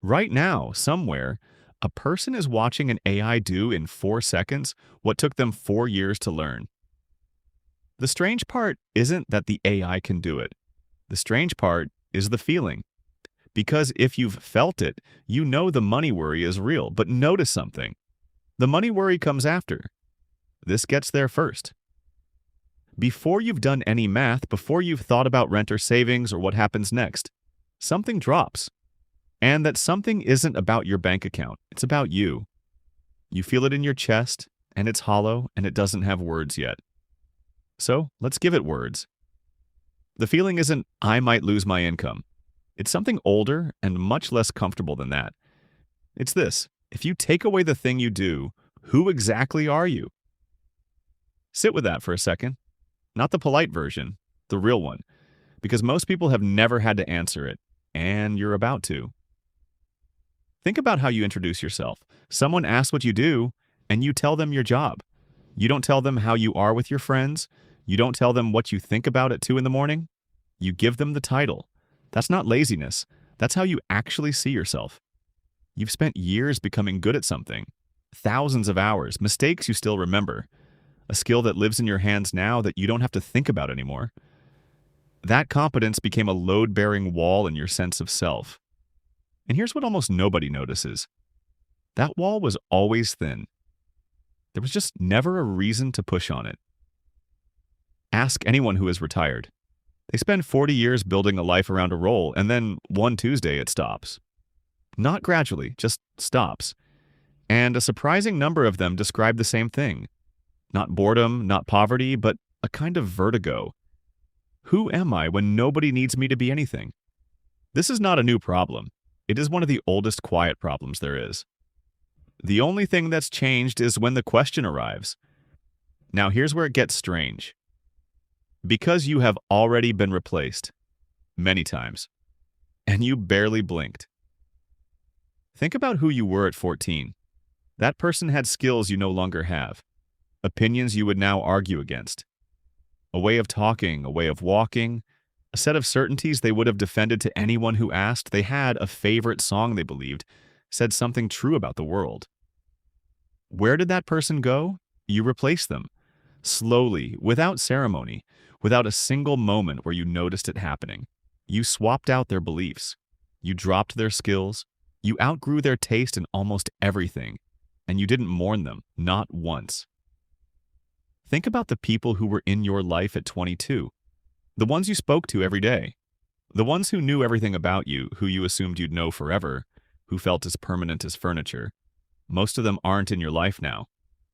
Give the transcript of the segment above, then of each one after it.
Right now, somewhere, a person is watching an AI do in 4 seconds what took them 4 years to learn. The strange part isn't that the AI can do it. The strange part is the feeling. Because if you've felt it, you know the money worry is real. But notice something. The money worry comes after. This gets there first. Before you've done any math, before you've thought about rent or savings or what happens next, something drops. And that something isn't about your bank account. It's about you. You feel it in your chest, and it's hollow, and it doesn't have words yet. So let's give it words. The feeling isn't, I might lose my income. It's something older and much less comfortable than that. It's this: if you take away the thing you do, who exactly are you? Sit with that for a second. Not the polite version, the real one. Because most people have never had to answer it, and you're about to. Think about how you introduce yourself. Someone asks what you do, and you tell them your job. You don't tell them how you are with your friends. You don't tell them what you think about at 2 in the morning. You give them the title. That's not laziness. That's how you actually see yourself. You've spent years becoming good at something. Thousands of hours, mistakes you still remember. A skill that lives in your hands now that you don't have to think about anymore. That competence became a load-bearing wall in your sense of self. And here's what almost nobody notices. That wall was always thin. There was just never a reason to push on it. Ask anyone who is retired. They spend 40 years building a life around a role, and then one Tuesday it stops. Not gradually, just stops. And a surprising number of them describe the same thing. Not boredom, not poverty, but a kind of vertigo. Who am I when nobody needs me to be anything? This is not a new problem. It is one of the oldest quiet problems there is. The only thing that's changed is when the question arrives. Now here's where it gets strange. Because you have already been replaced. Many times. And you barely blinked. Think about who you were at 14. That person had skills you no longer have. Opinions you would now argue against. A way of talking, a way of walking, a set of certainties they would have defended to anyone who asked. They had a favorite song they believed, said something true about the world. Where did that person go? You replaced them. Slowly, without ceremony, without a single moment where you noticed it happening. You swapped out their beliefs. You dropped their skills. You outgrew their taste in almost everything. And you didn't mourn them, not once. Think about the people who were in your life at 22. The ones you spoke to every day. The ones who knew everything about you, who you assumed you'd know forever, who felt as permanent as furniture. Most of them aren't in your life now.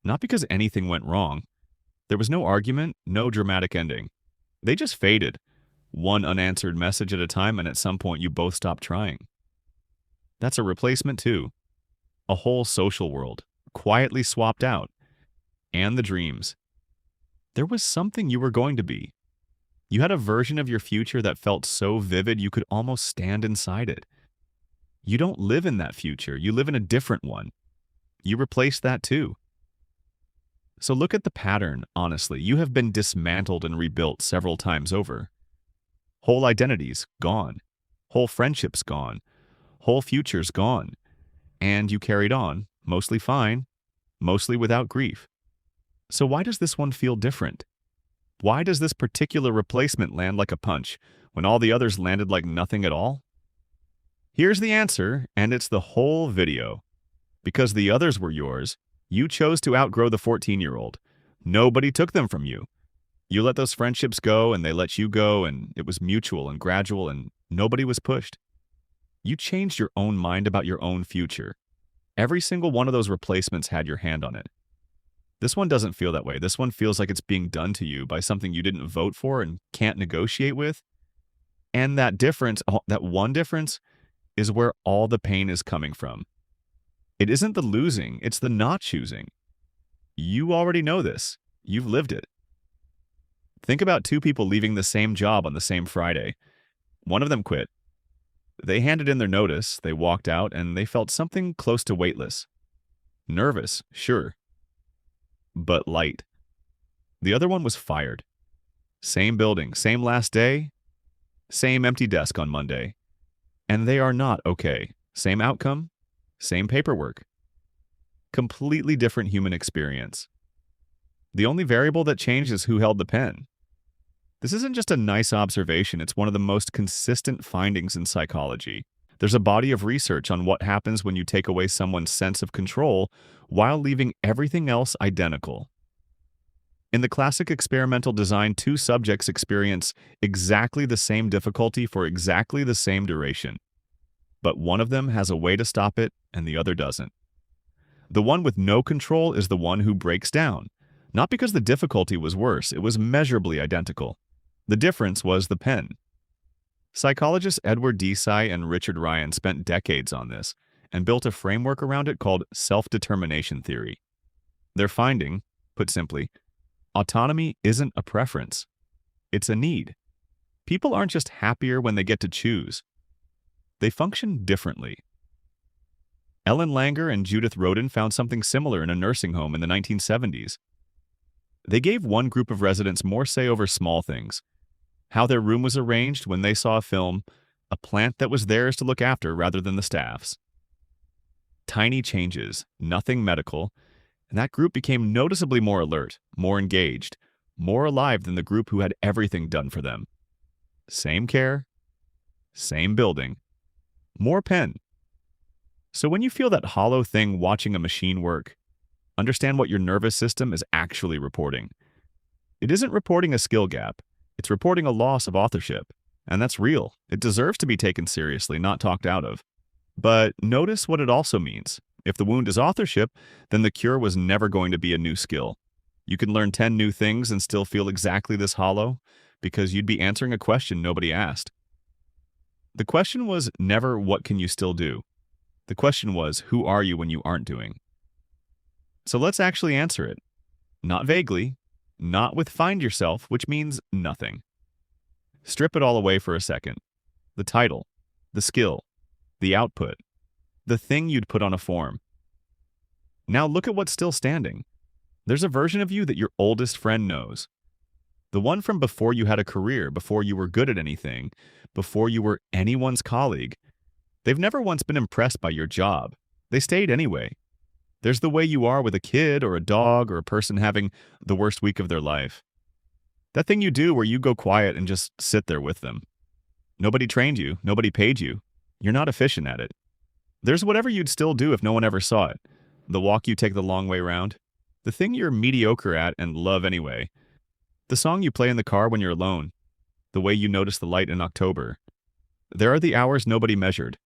Not because anything went wrong. There was no argument, no dramatic ending. They just faded. One unanswered message at a time, and at some point you both stopped trying. That's a replacement too. A whole social world, quietly swapped out. And the dreams. There was something you were going to be. You had a version of your future that felt so vivid you could almost stand inside it. You don't live in that future, you live in a different one. You replaced that too. So look at the pattern, honestly. You have been dismantled and rebuilt several times over. Whole identities gone. Whole friendships gone. Whole futures gone. And you carried on, mostly fine, mostly without grief. So why does this one feel different? Why does this particular replacement land like a punch when all the others landed like nothing at all? Here's the answer, and it's the whole video. Because the others were yours, you chose to outgrow the 14-year-old. Nobody took them from you. You let those friendships go, and they let you go, and it was mutual and gradual, and nobody was pushed. You changed your own mind about your own future. Every single one of those replacements had your hand on it. This one doesn't feel that way. This one feels like it's being done to you by something you didn't vote for and can't negotiate with. And that difference, that one difference, is where all the pain is coming from. It isn't the losing, it's the not choosing. You already know this. You've lived it. Think about two people leaving the same job on the same Friday. One of them quit. They handed in their notice, they walked out, and they felt something close to weightless. Nervous, sure. But light. The other one was fired. Same building, same last day, same empty desk on Monday. And they are not okay. Same outcome, same paperwork. Completely different human experience. The only variable that changed is who held the pen. This isn't just a nice observation, it's one of the most consistent findings in psychology. There's a body of research on what happens when you take away someone's sense of control while leaving everything else identical. In the classic experimental design, two subjects experience exactly the same difficulty for exactly the same duration. But one of them has a way to stop it and the other doesn't. The one with no control is the one who breaks down. Not because the difficulty was worse, it was measurably identical. The difference was the pen. Psychologists Edward Desai and Richard Ryan spent decades on this and built a framework around it called self-determination theory. Their finding, put simply, autonomy isn't a preference. It's a need. People aren't just happier when they get to choose. They function differently. Ellen Langer and Judith Rodin found something similar in a nursing home in the 1970s. They gave one group of residents more say over small things, how their room was arranged when they saw a film, a plant that was theirs to look after rather than the staff's. Tiny changes, nothing medical, and that group became noticeably more alert, more engaged, more alive than the group who had everything done for them. Same care, same building, more pen. So when you feel that hollow thing watching a machine work, understand what your nervous system is actually reporting. It isn't reporting a skill gap. It's reporting a loss of authorship. And that's real. It deserves to be taken seriously, not talked out of. But notice what it also means. If the wound is authorship, then the cure was never going to be a new skill. You can learn 10 new things and still feel exactly this hollow because you'd be answering a question nobody asked. The question was never, what can you still do? The question was, who are you when you aren't doing? So let's actually answer it. Not vaguely, not with find yourself, which means nothing. Strip it all away for a second. The title, the skill, the output, the thing you'd put on a form. Now look at what's still standing. There's a version of you that your oldest friend knows. The one from before you had a career, before you were good at anything, before you were anyone's colleague. They've never once been impressed by your job. They stayed anyway. There's the way you are with a kid or a dog or a person having the worst week of their life. That thing you do where you go quiet and just sit there with them. Nobody trained you. Nobody paid you. You're not efficient at it. There's whatever you'd still do if no one ever saw it. The walk you take the long way round. The thing you're mediocre at and love anyway. The song you play in the car when you're alone. The way you notice the light in October. There are the hours nobody measured.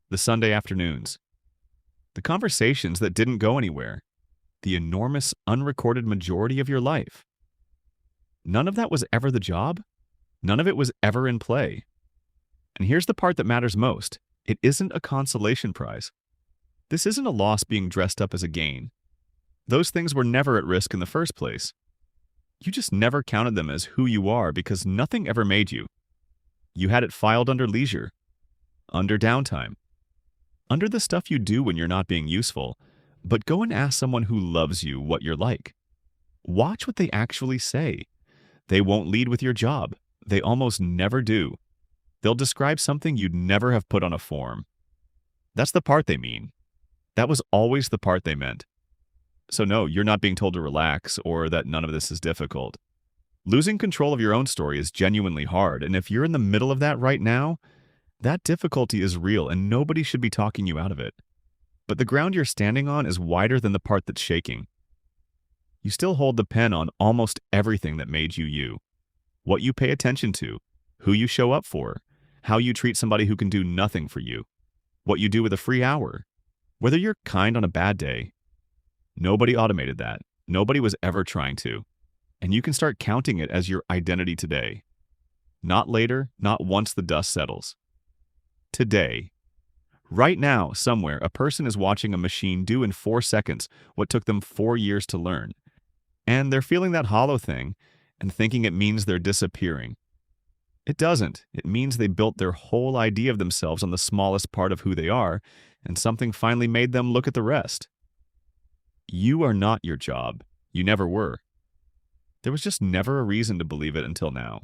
The Sunday afternoons. The conversations that didn't go anywhere. The enormous unrecorded majority of your life. None of that was ever the job. None of it was ever in play. And here's the part that matters most. It isn't a consolation prize. This isn't a loss being dressed up as a gain. Those things were never at risk in the first place. You just never counted them as who you are because nothing ever made you. You had it filed under leisure, under downtime, under the stuff you do when you're not being useful. But go and ask someone who loves you what you're like. Watch what they actually say. They won't lead with your job. They almost never do. They'll describe something you'd never have put on a form. That's the part they mean. That was always the part they meant. So no, you're not being told to relax or that none of this is difficult. Losing control of your own story is genuinely hard, and if you're in the middle of that right now, that difficulty is real and nobody should be talking you out of it. But the ground you're standing on is wider than the part that's shaking. You still hold the pen on almost everything that made you you. What you pay attention to, who you show up for, how you treat somebody who can do nothing for you, what you do with a free hour, whether you're kind on a bad day. Nobody automated that. Nobody was ever trying to. And you can start counting it as your identity today. Not later, not once the dust settles. Today. Right now, somewhere, a person is watching a machine do in 4 seconds what took them 4 years to learn. And they're feeling that hollow thing and thinking it means they're disappearing. It doesn't. It means they built their whole idea of themselves on the smallest part of who they are, and something finally made them look at the rest. You are not your job. You never were. There was just never a reason to believe it until now.